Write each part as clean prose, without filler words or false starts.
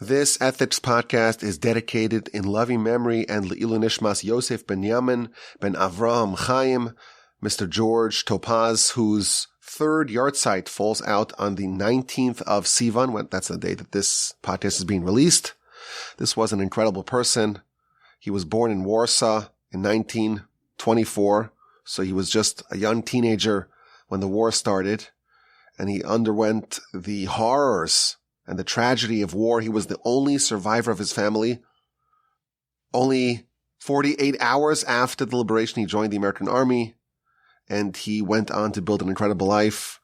This ethics podcast is dedicated in loving memory and leilui Nishmas Yosef Binyamin ben Avraham Chaim, Mr. George Topas, whose third Yartzeit falls out on the 19th of Sivan. That's the day that this podcast is being released. This was an incredible person. He was born in Warsaw in 1924, so he was just a young teenager when the war started, and he underwent the horrors and the tragedy of war. He was the only survivor of his family. Only 48 hours after the liberation, he joined the American Army, and he went on to build an incredible life,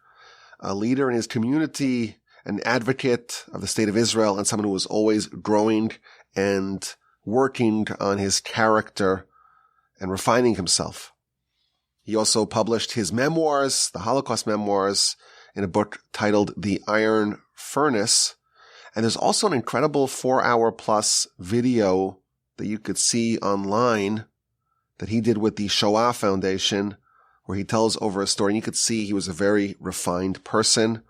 a leader in his community, an advocate of the state of Israel, and someone who was always growing and working on his character and refining himself. He also published his memoirs, the Holocaust memoirs, in a book titled The Iron Furnace. And there's also an incredible 4-hour plus video that you could see online that he did with the Shoah Foundation, where he tells over a story. And you could see he was a very refined person,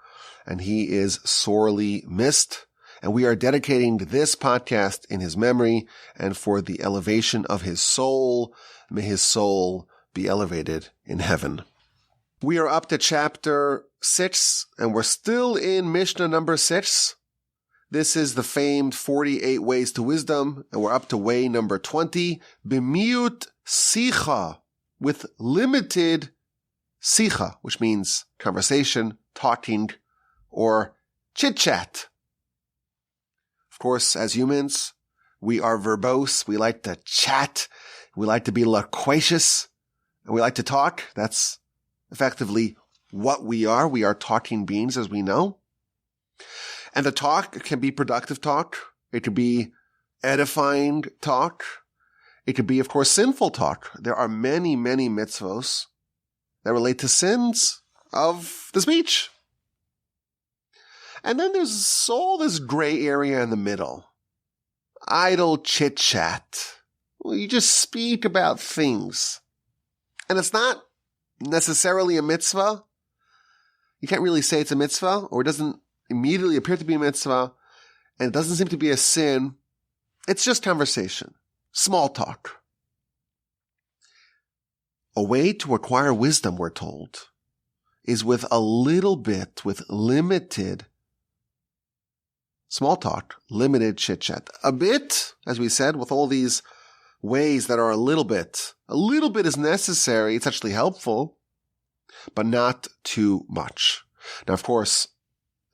and he is sorely missed. And we are dedicating this podcast in his memory and for the elevation of his soul. May his soul be elevated in heaven. We are up to chapter 6, and we're still in Mishnah number 6. This is the famed 48 ways to wisdom, and we're up to way number 20. B'miut sicha, with limited sicha, which means conversation, talking, or chit-chat. Of course, as humans, we are verbose. We like to chat. We like to be loquacious. And we like to talk. That's effectively what we are. We are talking beings, as we know. And the talk can be productive talk. It could be edifying talk. It could be, of course, sinful talk. There are many, many mitzvos that relate to sins of the speech. And then there's all this gray area in the middle. Idle chit-chat. Well, you just speak about things. And it's not necessarily a mitzvah. You can't really say it's a mitzvah, or it doesn't immediately appear to be a mitzvah, and it doesn't seem to be a sin. It's just conversation. Small talk. A way to acquire wisdom, we're told, is with a little bit, with limited small talk, limited chit-chat. A bit, as we said, with all these ways that are a little bit is necessary. It's actually helpful, but not too much. Now, of course,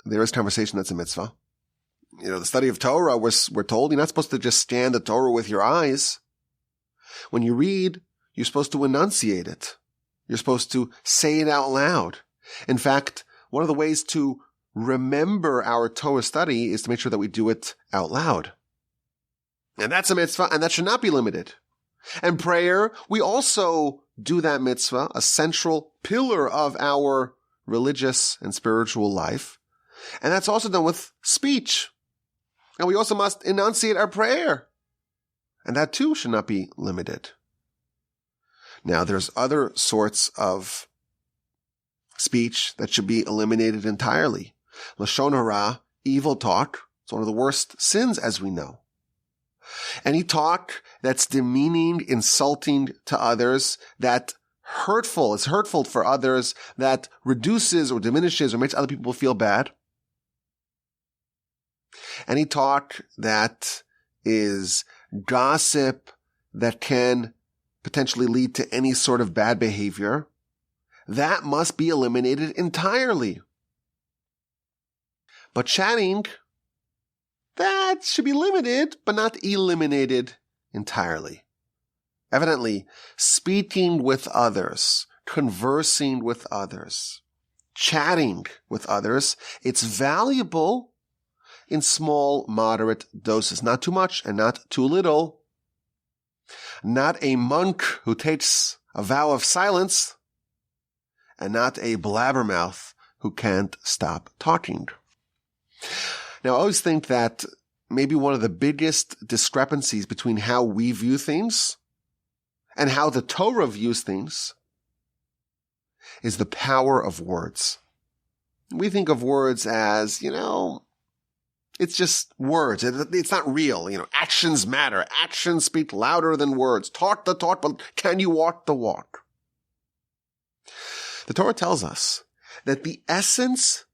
there is conversation that's a mitzvah. You know, the study of Torah, we're told you're not supposed to just scan the Torah with your eyes. When you read, you're supposed to enunciate it. You're supposed to say it out loud. In fact, one of the ways to remember our Torah study is to make sure that we do it out loud. And that's a mitzvah, and that should not be limited. And prayer, we also do that mitzvah, a central pillar of our religious and spiritual life. And that's also done with speech. And we also must enunciate our prayer. And that too should not be limited. Now, there's other sorts of speech that should be eliminated entirely. Lashon hara, evil talk, is one of the worst sins, as we know. Any talk that's demeaning, insulting to others, that is hurtful for others, that reduces or diminishes or makes other people feel bad. Any talk that is gossip, that can potentially lead to any sort of bad behavior, that must be eliminated entirely. But chatting, that should be limited, but not eliminated entirely. Evidently, speaking with others, conversing with others, chatting with others, it's valuable in small, moderate doses. Not too much and not too little. Not a monk who takes a vow of silence, and not a blabbermouth who can't stop talking. Now, I always think that maybe one of the biggest discrepancies between how we view things and how the Torah views things is the power of words. We think of words as, It's just words. It's not real. Actions matter. Actions speak louder than words. Talk the talk, but can you walk the walk? The Torah tells us that the essence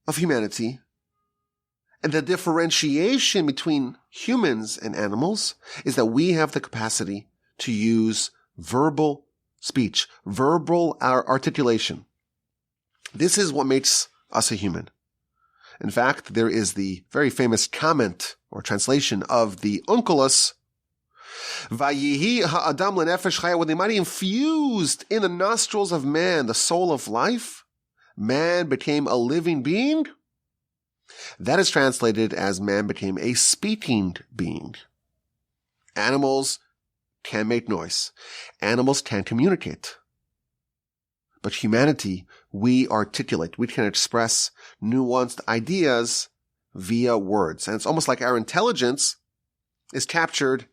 of humanity and the differentiation between humans and animals is that we have the capacity to use verbal speech, verbal articulation. This is what makes us a human. In fact, there is the very famous comment or translation of the Onkelos, Vayihi ha'adam lenefesh chaya, when the mighty infused in the nostrils of man the soul of life, man became a living being. That is translated as man became a speaking being. Animals can make noise. Animals can communicate. But humanity, we articulate. We can express nuanced ideas via words. And it's almost like our intelligence is captured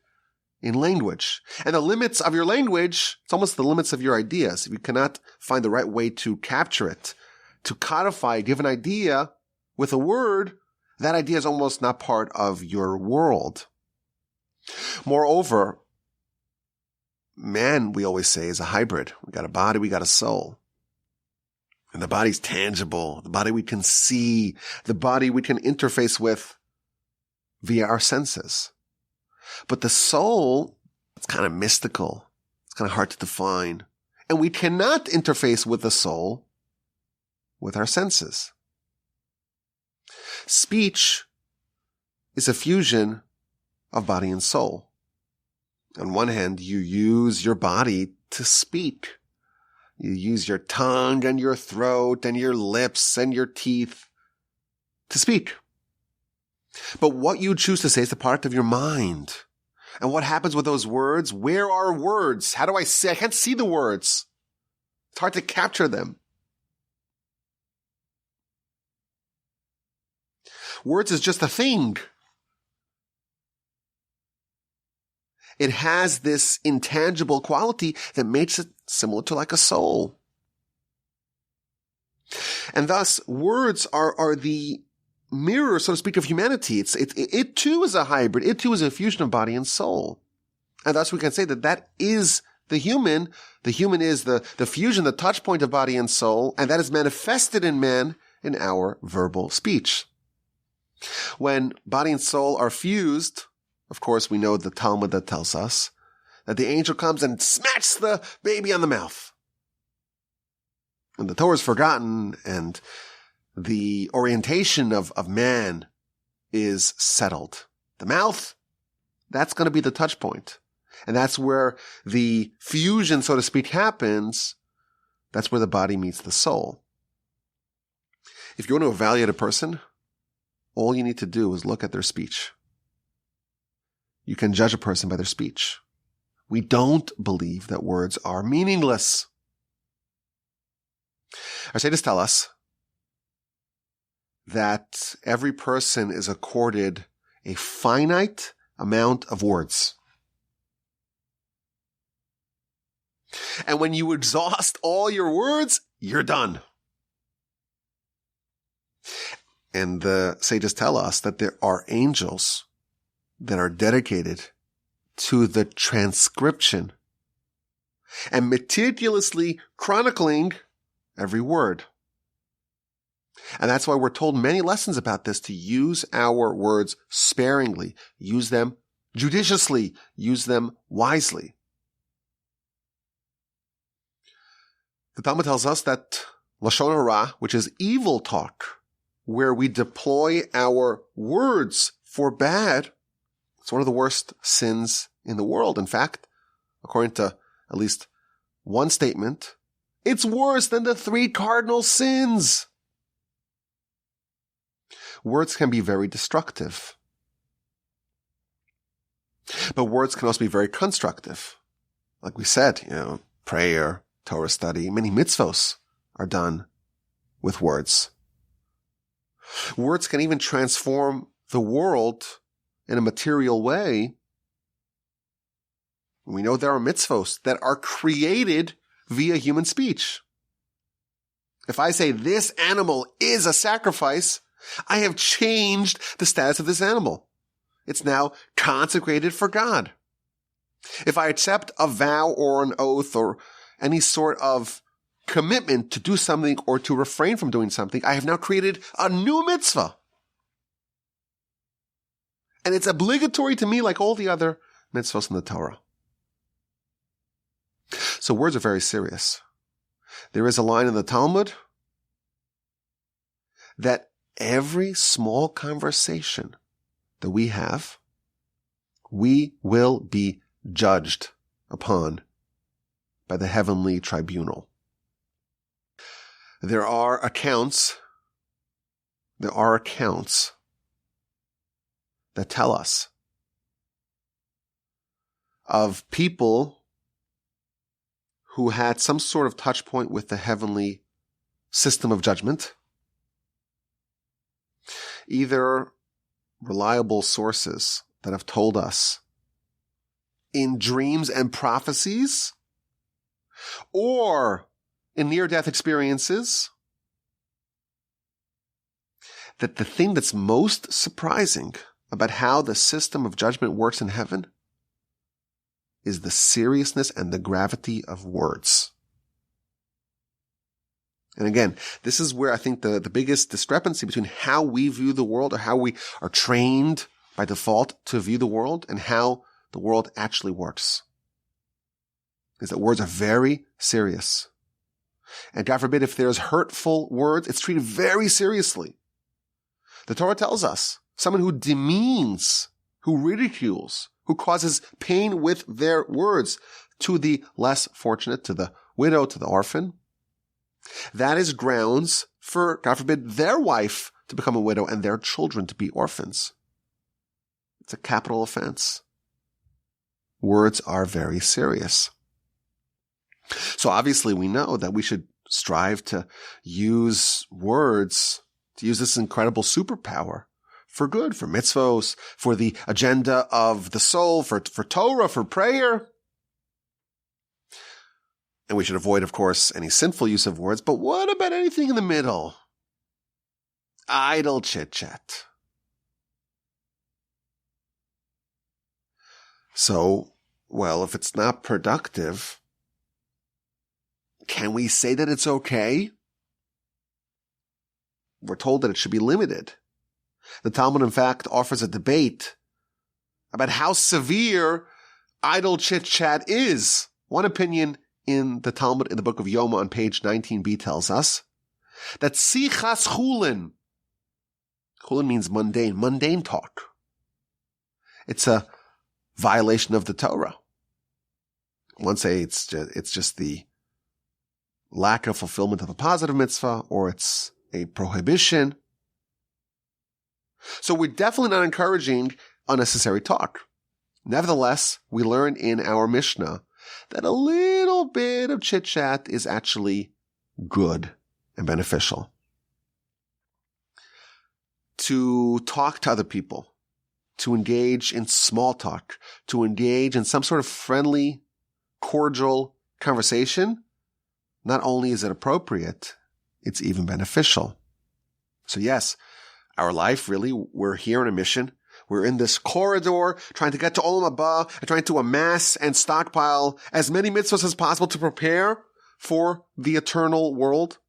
in language. And the limits of your language, it's almost the limits of your ideas. If you cannot find the right way to capture it, to codify, give an idea with a word, that idea is almost not part of your world. Moreover, man, we always say, is a hybrid. We got a body, we got a soul. And the body's tangible, the body we can see, the body we can interface with via our senses. But the soul, it's kind of mystical. It's kind of hard to define. And we cannot interface with the soul with our senses. Speech is a fusion of body and soul. On one hand, you use your body to speak. You use your tongue and your throat and your lips and your teeth to speak. But what you choose to say is the product of your mind. And what happens with those words? Where are words? How do I say? I can't see the words. It's hard to capture them. Words is just a thing. It has this intangible quality that makes it similar to like a soul. And thus, words are the mirror, so to speak, of humanity. It too is a hybrid. It too is a fusion of body and soul. And thus we can say that is the human. The human is the fusion, the touch point of body and soul, and that is manifested in man in our verbal speech. When body and soul are fused, of course, we know the Talmud that tells us that the angel comes and smacks the baby on the mouth. And the Torah is forgotten and the orientation of man is settled. The mouth, that's going to be the touch point. And that's where the fusion, so to speak, happens. That's where the body meets the soul. If you want to evaluate a person, all you need to do is look at their speech. You can judge a person by their speech. We don't believe that words are meaningless. Our sages tell us that every person is accorded a finite amount of words. And when you exhaust all your words, you're done. And the sages tell us that there are angels that are dedicated to the transcription and meticulously chronicling every word. And that's why we're told many lessons about this, to use our words sparingly, use them judiciously, use them wisely. The Talmud tells us that Lashon Hara, which is evil talk, where we deploy our words for bad, it's one of the worst sins in the world. In fact, according to at least one statement, it's worse than the 3 cardinal sins. Words can be very destructive. But words can also be very constructive. Like we said, prayer, Torah study, many mitzvos are done with words. Words can even transform the world in a material way. We know there are mitzvos that are created via human speech. If I say this animal is a sacrifice, I have changed the status of this animal. It's now consecrated for God. If I accept a vow or an oath or any sort of commitment to do something or to refrain from doing something, I have now created a new mitzvah. And it's obligatory to me like all the other mitzvos in the Torah. So words are very serious. There is a line in the Talmud that every small conversation that we have, we will be judged upon by the heavenly tribunal. There are accounts that tell us of people who had some sort of touch point with the heavenly system of judgment, either reliable sources that have told us in dreams and prophecies, or in near-death experiences, that the thing that's most surprising about how the system of judgment works in heaven is the seriousness and the gravity of words. And again, this is where I think the biggest discrepancy between how we view the world, or how we are trained by default to view the world, and how the world actually works, is that words are very serious. And God forbid, if there's hurtful words, it's treated very seriously. The Torah tells us someone who demeans, who ridicules, who causes pain with their words to the less fortunate, to the widow, to the orphan, that is grounds for, God forbid, their wife to become a widow and their children to be orphans. It's a capital offense. Words are very serious. So obviously we know that we should strive to use words, to use this incredible superpower for good, for mitzvos, for the agenda of the soul, for Torah, for prayer. And we should avoid, of course, any sinful use of words. But what about anything in the middle? Idle chit-chat. So, well, if it's not productive, can we say that it's okay? We're told that it should be limited. The Talmud, in fact, offers a debate about how severe idle chit-chat is. One opinion in the Talmud, in the book of Yoma on page 19b, tells us that sichas chulin means mundane talk. It's a violation of the Torah. One say it's just the lack of fulfillment of a positive mitzvah, or it's a prohibition. So we're definitely not encouraging unnecessary talk. Nevertheless, we learn in our Mishnah that a little bit of chit-chat is actually good and beneficial. To talk to other people, to engage in small talk, to engage in some sort of friendly, cordial conversation, not only is it appropriate, it's even beneficial. So yes, our life, really, we're here on a mission. We're in this corridor trying to get to Olam Haba and trying to amass and stockpile as many mitzvahs as possible to prepare for the eternal world.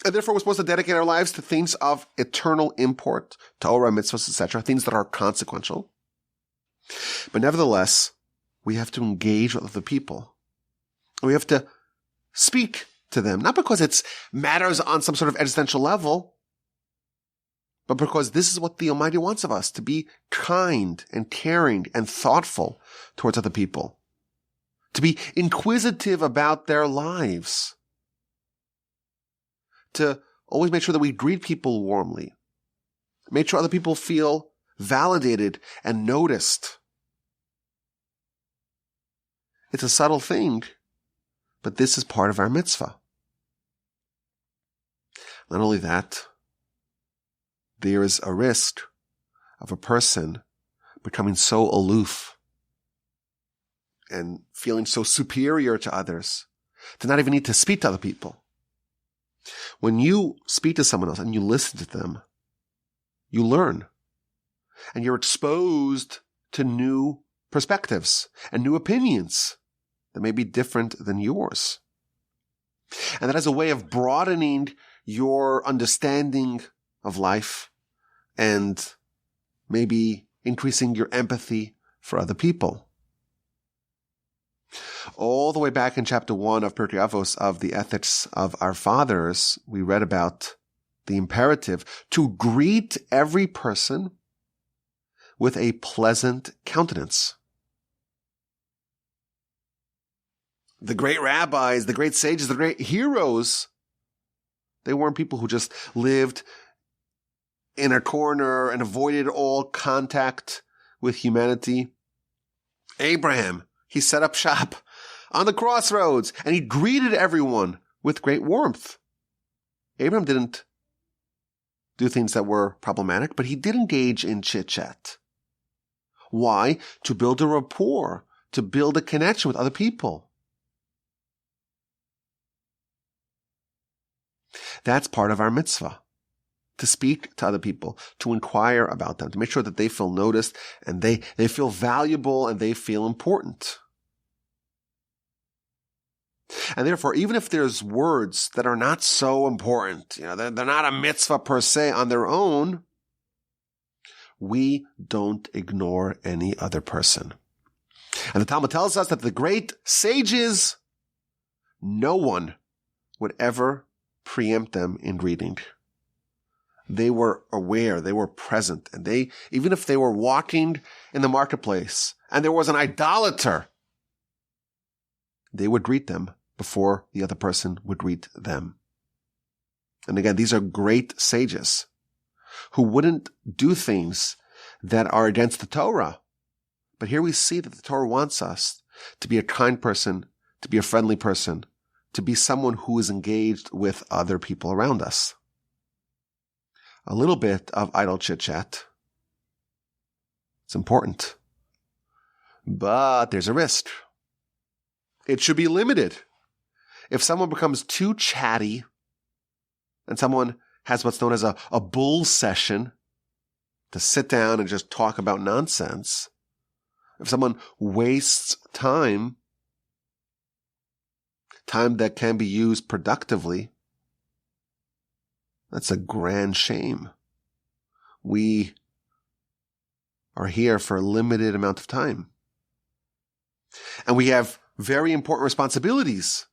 And therefore, we're supposed to dedicate our lives to things of eternal import, Torah, mitzvahs, etc., things that are consequential. But nevertheless, we have to engage with other people. We have to speak to them, not because it matters on some sort of existential level, but because this is what the Almighty wants of us, to be kind and caring and thoughtful towards other people, to be inquisitive about their lives, to always make sure that we greet people warmly, make sure other people feel validated and noticed. It's a subtle thing, but this is part of our mitzvah. Not only that, there is a risk of a person becoming so aloof and feeling so superior to others to not even need to speak to other people. When you speak to someone else and you listen to them, you learn. And you're exposed to new perspectives and new opinions that may be different than yours. And that is a way of broadening your understanding of life and maybe increasing your empathy for other people. All the way back in chapter 1 of Pirkei Avos of the Ethics of Our Fathers, we read about the imperative to greet every person with a pleasant countenance. The great rabbis, the great sages, the great heroes, they weren't people who just lived in a corner and avoided all contact with humanity. Abraham, he set up shop on the crossroads and he greeted everyone with great warmth. Abraham didn't do things that were problematic, but he did engage in chit-chat. Why? To build a rapport, to build a connection with other people. That's part of our mitzvah. To speak to other people, to inquire about them, to make sure that they feel noticed and they feel valuable and they feel important. And therefore, even if there's words that are not so important, they're not a mitzvah per se on their own, we don't ignore any other person. And the Talmud tells us that the great sages, no one would ever preempt them in greeting. They were aware, they were present, and even if they were walking in the marketplace and there was an idolater, they would greet them before the other person would greet them. And again, these are great sages who wouldn't do things that are against the Torah. But here we see that the Torah wants us to be a kind person, to be a friendly person, to be someone who is engaged with other people around us. A little bit of idle chit-chat. It's important. But there's a risk. It should be limited. If someone becomes too chatty and someone has what's known as a bull session to sit down and just talk about nonsense, if someone wastes time that can be used productively, that's a grand shame. We are here for a limited amount of time. And we have very important responsibilities.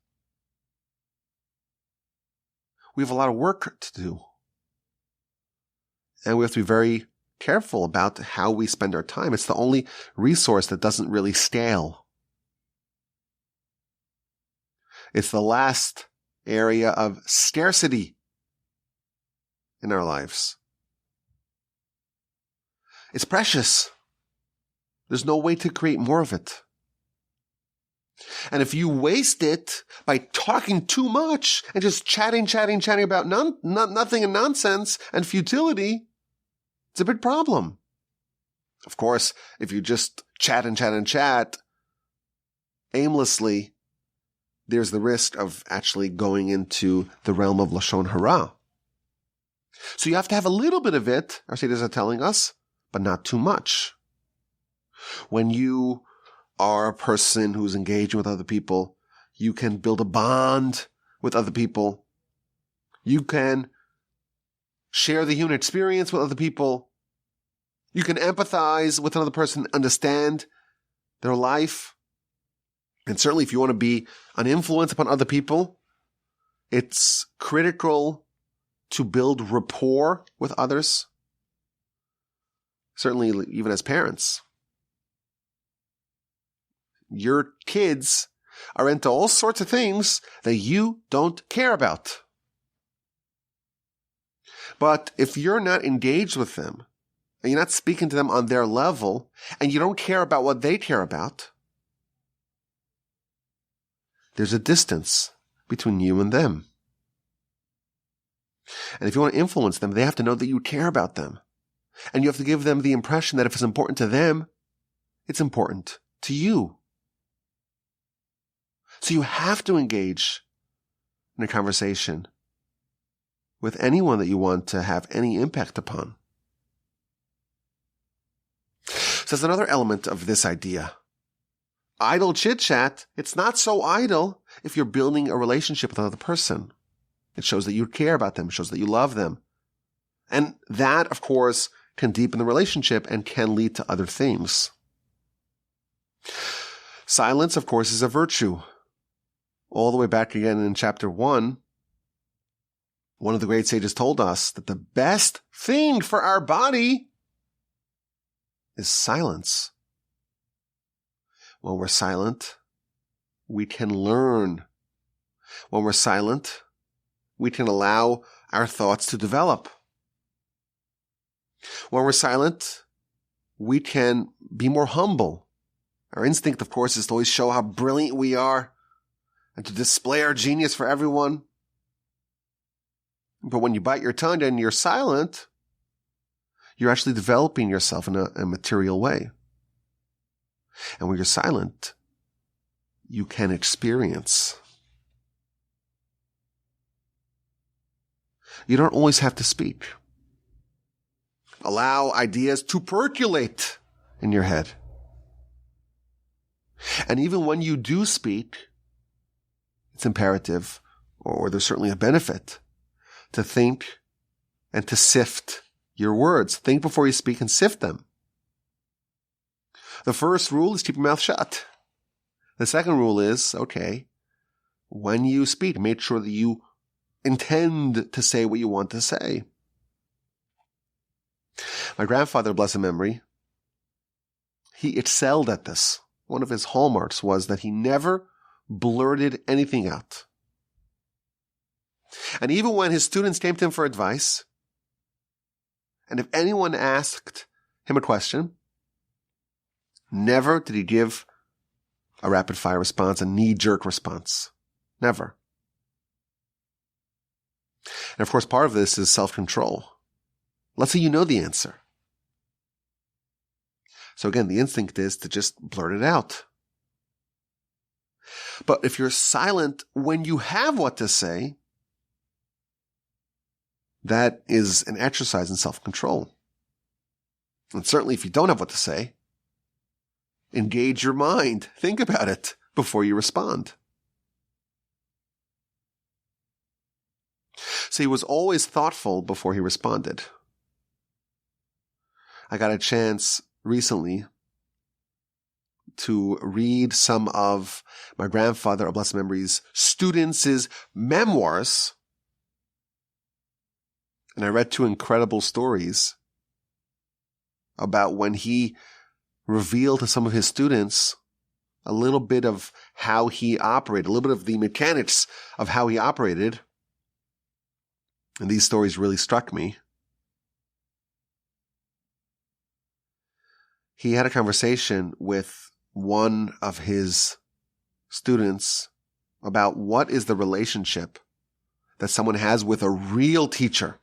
We have a lot of work to do. And we have to be very careful about how we spend our time. It's the only resource that doesn't really stale. It's the last area of scarcity in our lives. It's precious. There's no way to create more of it. And if you waste it by talking too much and just chatting about nothing and nonsense and futility, it's a big problem. Of course, if you just chat aimlessly, there's the risk of actually going into the realm of Lashon Hara. So you have to have a little bit of it, our sages are telling us, but not too much. When you are a person who's engaging with other people, you can build a bond with other people. You can share the human experience with other people. You can empathize with another person, understand their life. And certainly if you want to be an influence upon other people, it's critical to build rapport with others. Certainly even as parents. Your kids are into all sorts of things that you don't care about. But if you're not engaged with them, and you're not speaking to them on their level, and you don't care about what they care about, there's a distance between you and them. And if you want to influence them, they have to know that you care about them. And you have to give them the impression that if it's important to them, it's important to you. So you have to engage in a conversation with anyone that you want to have any impact upon. So there's another element of this idea. Idle chit-chat, it's not so idle if you're building a relationship with another person. It shows that you care about them, shows that you love them. And that, of course, can deepen the relationship and can lead to other things. Silence, of course, is a virtue. All the way back again in chapter 1, one of the great sages told us that the best thing for our body is silence. When we're silent, we can learn. When we're silent, we can allow our thoughts to develop. When we're silent, we can be more humble. Our instinct, of course, is to always show how brilliant we are and to display our genius for everyone. But when you bite your tongue and you're silent, you're actually developing yourself in a material way. And when you're silent, you can experience. You don't always have to speak. Allow ideas to percolate in your head. And even when you do speak, it's imperative, or there's certainly a benefit, to think and to sift your words. Think before you speak and sift them. The first rule is keep your mouth shut. The second rule is, okay, when you speak, make sure that you intend to say what you want to say. My grandfather, blessed memory, he excelled at this. One of his hallmarks was that he never blurted anything out. And even when his students came to him for advice, and if anyone asked him a question, never did he give a rapid-fire response, a knee-jerk response. Never. And of course, part of this is self-control. Let's say you know the answer. So again, the instinct is to just blurt it out. But if you're silent when you have what to say, that is an exercise in self-control. And certainly if you don't have what to say, engage your mind. Think about it before you respond. So he was always thoughtful before he responded. I got a chance recently to read some of my grandfather, of blessed memory's students' memoirs. And I read two incredible stories about when he revealed to some of his students a little bit of how he operated, a little bit of the mechanics of how he operated. And these stories really struck me. He had a conversation with one of his students about what is the relationship that someone has with a real teacher.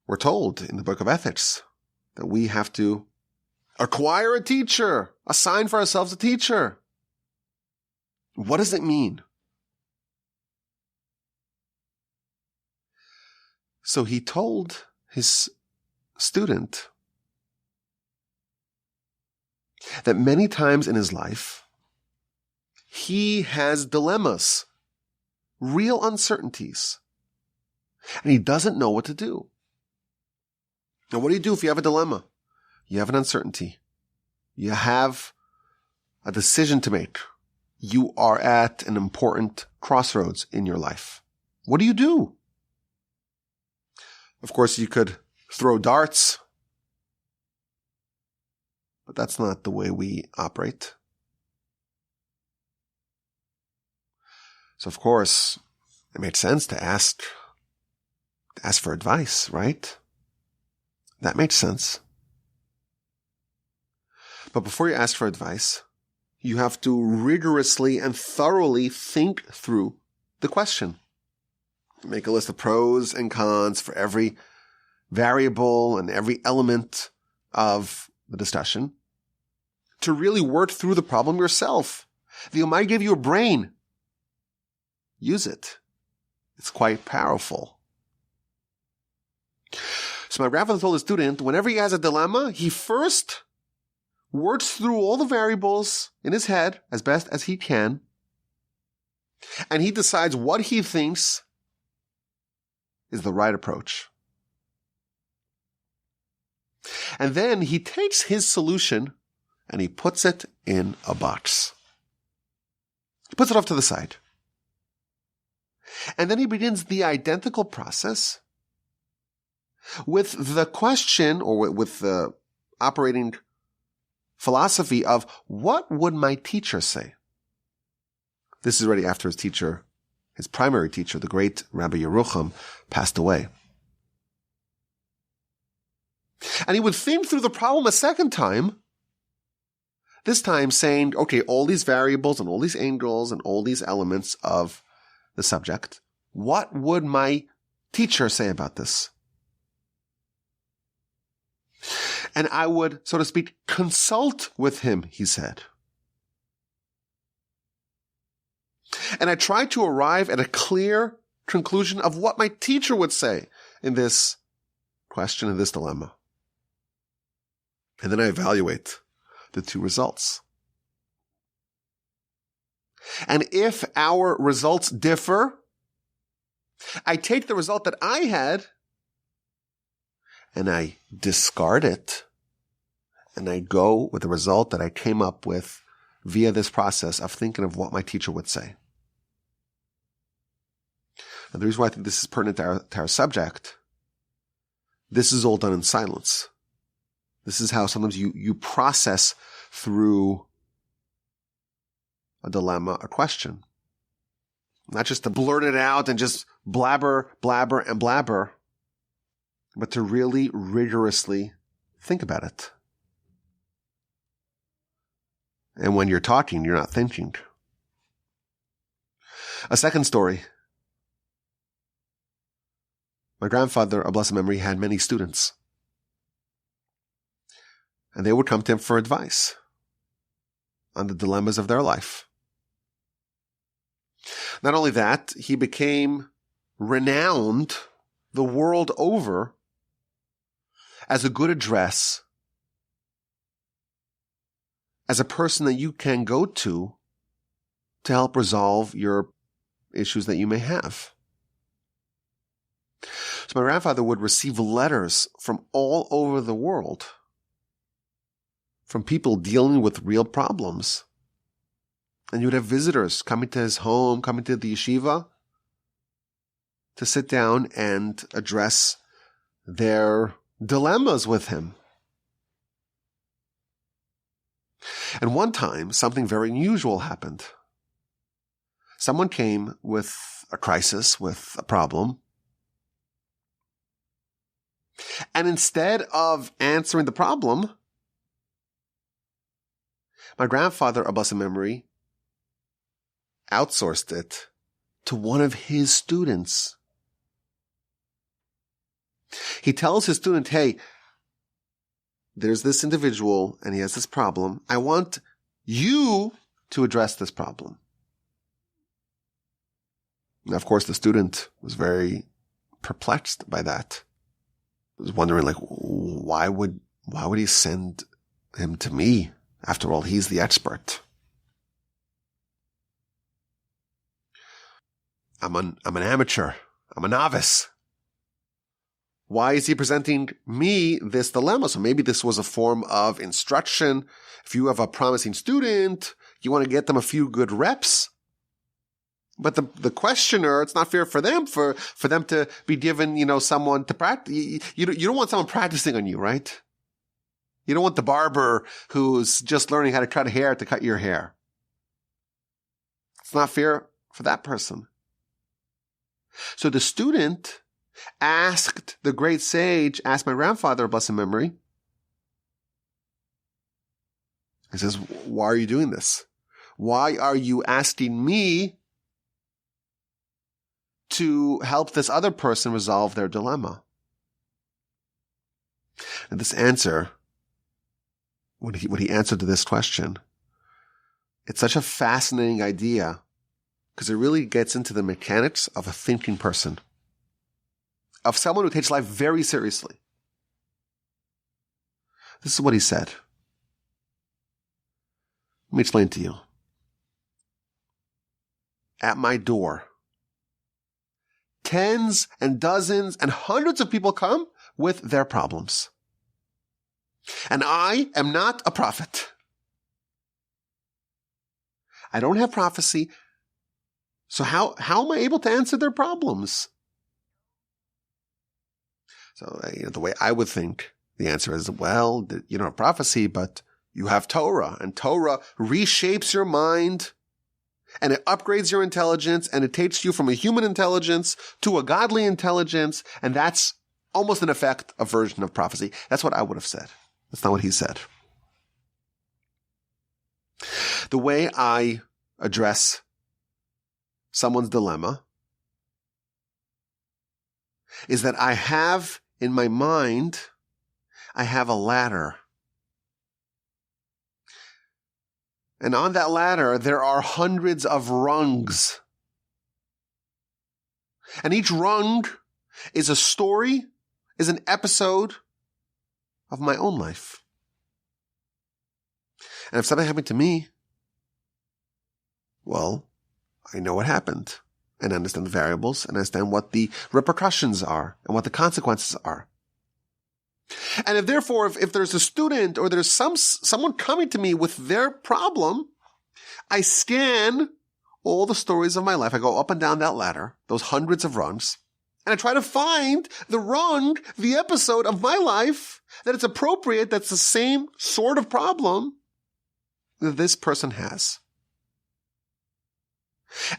We're told in the book of ethics that we have to acquire a teacher, assign for ourselves a teacher. What does it mean? So he told his student that many times in his life, he has dilemmas, real uncertainties, and he doesn't know what to do. Now, what do you do if you have a dilemma? You have an uncertainty. You have a decision to make. You are at an important crossroads in your life. What do you do? Of course, you could throw darts, but that's not the way we operate. So, of course, it made sense to ask for advice, right? That makes sense. But before you ask for advice, you have to rigorously and thoroughly think through the question. Make a list of pros and cons for every variable and every element of the discussion to really work through the problem yourself. The Almighty gave you a brain. Use it. It's quite powerful. So my grandfather told the student, whenever he has a dilemma, he first works through all the variables in his head as best as he can, and he decides what he thinks is the right approach. And then he takes his solution and he puts it in a box. He puts it off to the side. And then he begins the identical process with the question, or with the operating philosophy of, what would my teacher say? This is already after his teacher, his primary teacher, the great Rabbi Yerucham, passed away. And he would think through the problem a second time, this time saying, okay, all these variables and all these angles and all these elements of the subject, what would my teacher say about this? And I would, so to speak, consult with him, he said. And I tried to arrive at a clear conclusion of what my teacher would say in this question, in this dilemma. And then I evaluate the two results. And if our results differ, I take the result that I had and I discard it, and I go with the result that I came up with via this process of thinking of what my teacher would say. And the reason why I think this is pertinent to our subject, this is all done in silence. This is how sometimes you process through a dilemma, a question. Not just to blurt it out and just blabber, and blabber, but to really rigorously think about it. And when you're talking, you're not thinking. A second story. My grandfather, of blessed memory, had many students. And they would come to him for advice on the dilemmas of their life. Not only that, he became renowned the world over as a good address, as a person that you can go to help resolve your issues that you may have. So my grandfather would receive letters from all over the world, from people dealing with real problems. And you would have visitors coming to his home, coming to the yeshiva, to sit down and address their dilemmas with him. And one time, something very unusual happened. Someone came with a crisis, with a problem. And instead of answering the problem, my grandfather, of blessed memory, outsourced it to one of his students. He tells his student, hey, there's this individual and he has this problem. I want you to address this problem. Now, of course, the student was very perplexed by that. He was wondering, like, why would he send him to me? After all, he's the expert. I'm an amateur. I'm a novice. Why is he presenting me this dilemma? So maybe this was a form of instruction. If you have a promising student, you want to get them a few good reps. But the questioner, it's not fair for them for them to be given, someone to practice. You don't want someone practicing on you, right? You don't want the barber who's just learning how to cut hair to cut your hair. It's not fair for that person. So the student asked the great sage, asked my grandfather, of blessed memory. He says, why are you doing this? Why are you asking me to help this other person resolve their dilemma? And this answer, when he answered to this question, it's such a fascinating idea because it really gets into the mechanics of a thinking person, of someone who takes life very seriously, This is what he said. Let me explain to you. At my door, tens and dozens and hundreds of people come with their problems. And I am not a prophet. I don't have prophecy. So how am I able to answer their problems? So the way I would think, the answer is, well, you don't have prophecy, but you have Torah. And Torah reshapes your mind, and it upgrades your intelligence, and it takes you from a human intelligence to a godly intelligence, and that's almost in effect a version of prophecy. That's what I would have said. That's not what he said. The way I address someone's dilemma is that I have in my mind, I have a ladder. And on that ladder, there are hundreds of rungs. And each rung is a story, is an episode of my own life. And if something happened to me, well, I know what happened, and understand the variables, and understand what the repercussions are, and what the consequences are. And if therefore, if there's a student, or there's someone coming to me with their problem, I scan all the stories of my life. I go up and down that ladder, those hundreds of rungs, and I try to find the rung, the episode of my life that it's appropriate, that's the same sort of problem that this person has.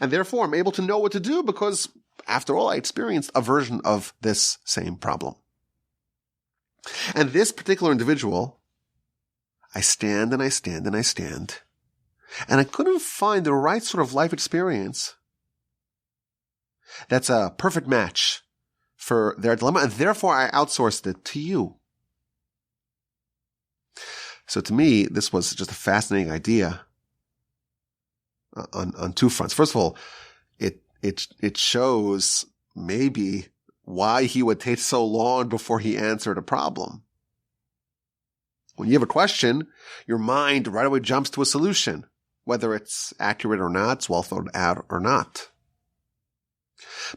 And therefore, I'm able to know what to do because, after all, I experienced a version of this same problem. And this particular individual, I stand and I stand and I stand, and I couldn't find the right sort of life experience that's a perfect match for their dilemma, and therefore I outsourced it to you. So to me, this was just a fascinating idea on two fronts. First of all, it shows maybe why he would take so long before he answered a problem. When you have a question, your mind right away jumps to a solution, whether it's accurate or not, it's well thought out or not.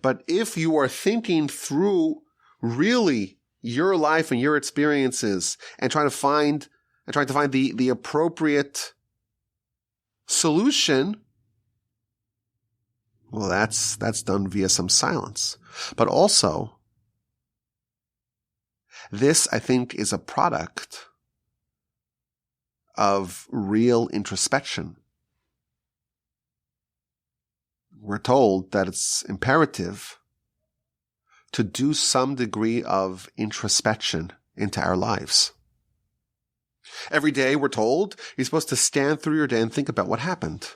But if you are thinking through really your life and your experiences and trying to find the appropriate solution, well, that's done via some silence. But also, this, I think, is a product of real introspection. We're told that it's imperative to do some degree of introspection into our lives. Every day, we're told, you're supposed to stand through your day and think about what happened.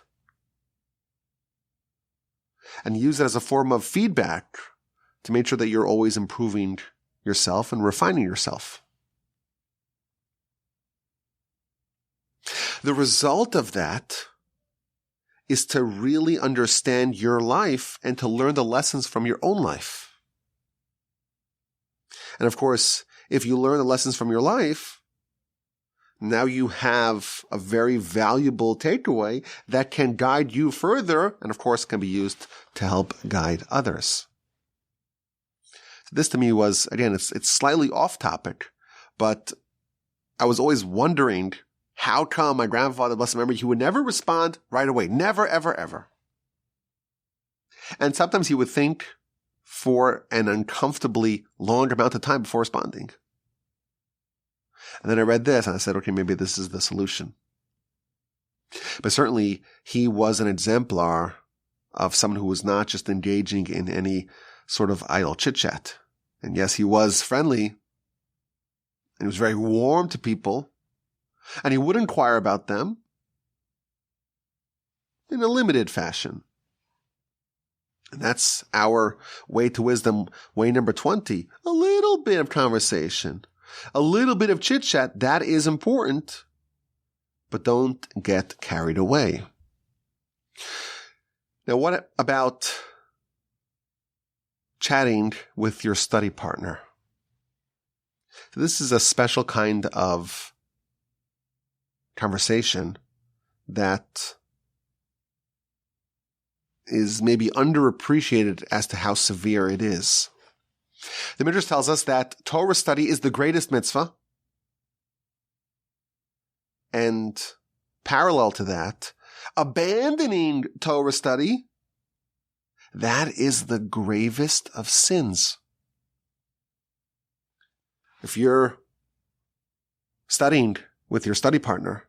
And use it as a form of feedback to make sure that you're always improving yourself and refining yourself. The result of that is to really understand your life and to learn the lessons from your own life. And of course, if you learn the lessons from your life, now you have a very valuable takeaway that can guide you further and, of course, can be used to help guide others. This to me was, again, it's slightly off topic, but I was always wondering how come my grandfather, blessed memory, he would never respond right away. Never, ever, ever. And sometimes he would think for an uncomfortably long amount of time before responding. And then I read this and I said, okay, maybe this is the solution. But certainly he was an exemplar of someone who was not just engaging in any sort of idle chit-chat. And yes, he was friendly and he was very warm to people and he would inquire about them in a limited fashion. And that's our way to wisdom, way number 20. A little bit of conversation. A little bit of chit-chat, that is important, but don't get carried away. Now, what about chatting with your study partner? So this is a special kind of conversation that is maybe underappreciated as to how severe it is. The Midrash tells us that Torah study is the greatest mitzvah, and parallel to that, abandoning Torah study, that is the gravest of sins. If you're studying with your study partner,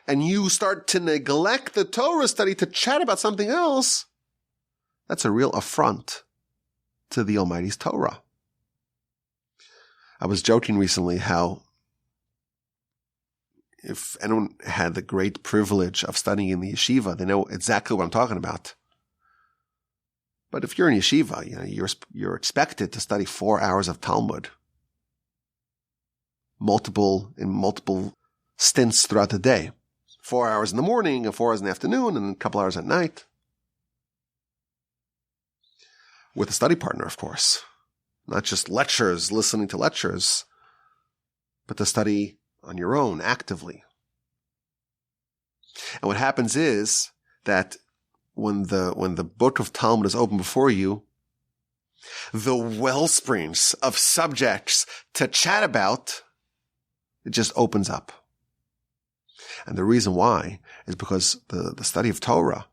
and you start to neglect the Torah study to chat about something else, that's a real affront to the Almighty's Torah. I was joking recently how if anyone had the great privilege of studying in the yeshiva, they know exactly what I'm talking about. But if you're in yeshiva, you're expected to study 4 hours of Talmud, multiple stints throughout the day. 4 hours in the morning, and 4 hours in the afternoon, and a couple hours at night. With a study partner, of course. Not just lectures, listening to lectures, but to study on your own, actively. And what happens is that when the book of Talmud is open before you, the wellsprings of subjects to chat about, it just opens up. And the reason why is because the study of Torah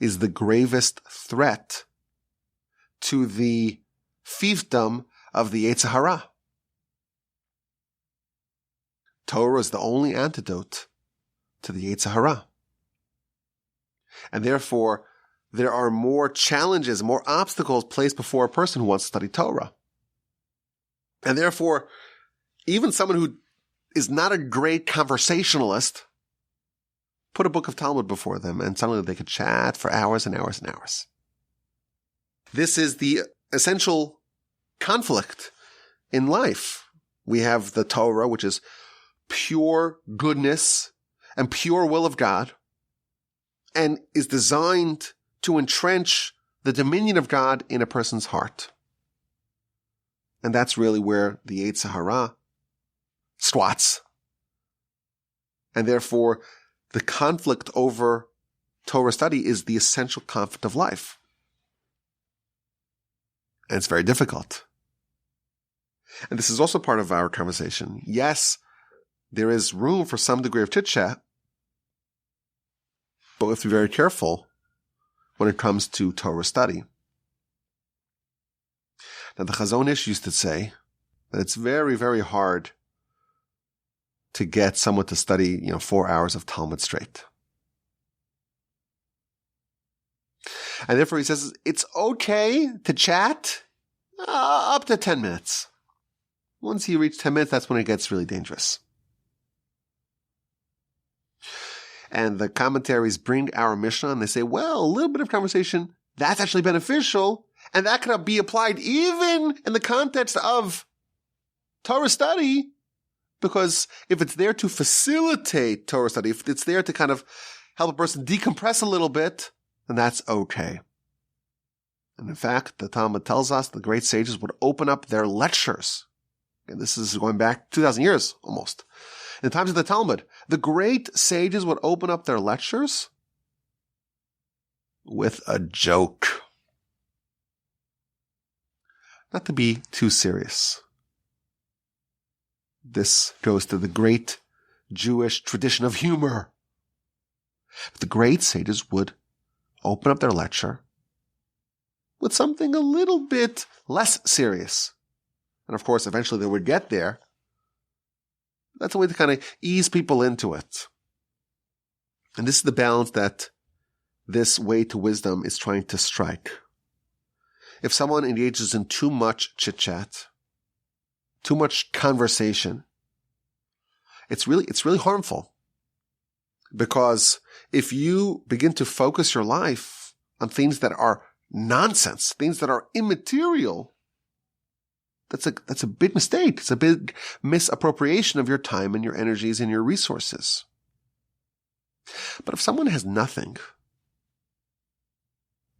is the gravest threat to the fiefdom of the Yetzer Hara. Torah is the only antidote to the Yetzer Hara. And therefore, there are more challenges, more obstacles placed before a person who wants to study Torah. And therefore, even someone who is not a great conversationalist, put a book of Talmud before them and suddenly they could chat for hours and hours and hours. This is the essential conflict in life. We have the Torah, which is pure goodness and pure will of God, and is designed to entrench the dominion of God in a person's heart. And that's really where the Yetzer Hara squats. And therefore, the conflict over Torah study is the essential conflict of life. And it's very difficult. And this is also part of our conversation. Yes, there is room for some degree of chit-chat, but we have to be very careful when it comes to Torah study. Now, the Chazon Ish used to say that it's very, very hard to get someone to study, 4 hours of Talmud straight. And therefore he says it's okay to chat up to 10 minutes. Once you reach 10 minutes, that's when it gets really dangerous. And the commentaries bring our Mishnah and they say, well, a little bit of conversation, that's actually beneficial. And that could be applied even in the context of Torah study. Because if it's there to facilitate Torah study, if it's there to kind of help a person decompress a little bit, then that's okay. And in fact, the Talmud tells us the great sages would open up their lectures. And this is going back 2,000 years almost. In the times of the Talmud, the great sages would open up their lectures with a joke. Not to be too serious. This goes to the great Jewish tradition of humor. But the great sages would open up their lecture with something a little bit less serious. And of course, eventually they would get there. That's a way to kind of ease people into it. And this is the balance that this way to wisdom is trying to strike. If someone engages in too much chit-chat, too much conversation, it's really harmful. Because if you begin to focus your life on things that are nonsense, things that are immaterial, that's a big mistake. It's a big misappropriation of your time and your energies and your resources. But if someone has nothing,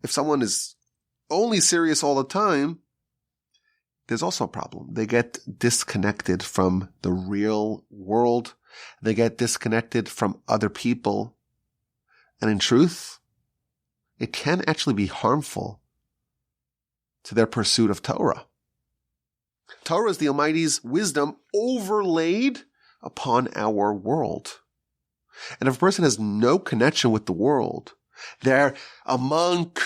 if someone is only serious all the time, there's also a problem. They get disconnected from the real world. They get disconnected from other people. And in truth, it can actually be harmful to their pursuit of Torah. Torah is the Almighty's wisdom overlaid upon our world. And if a person has no connection with the world, they're a monk,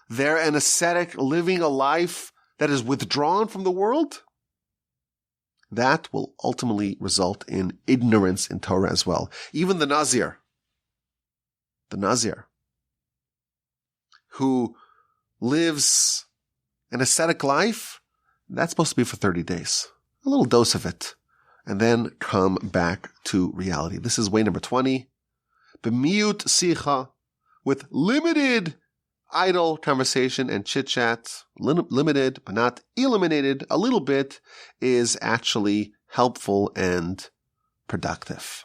they're an ascetic living a life that is withdrawn from the world, that will ultimately result in ignorance in Torah as well. Even the Nazir, who lives an ascetic life, that's supposed to be for 30 days. A little dose of it. And then come back to reality. This is way number 20. B'miut sicha, with limited idle conversation and chit-chat, limited but not eliminated, a little bit, is actually helpful and productive.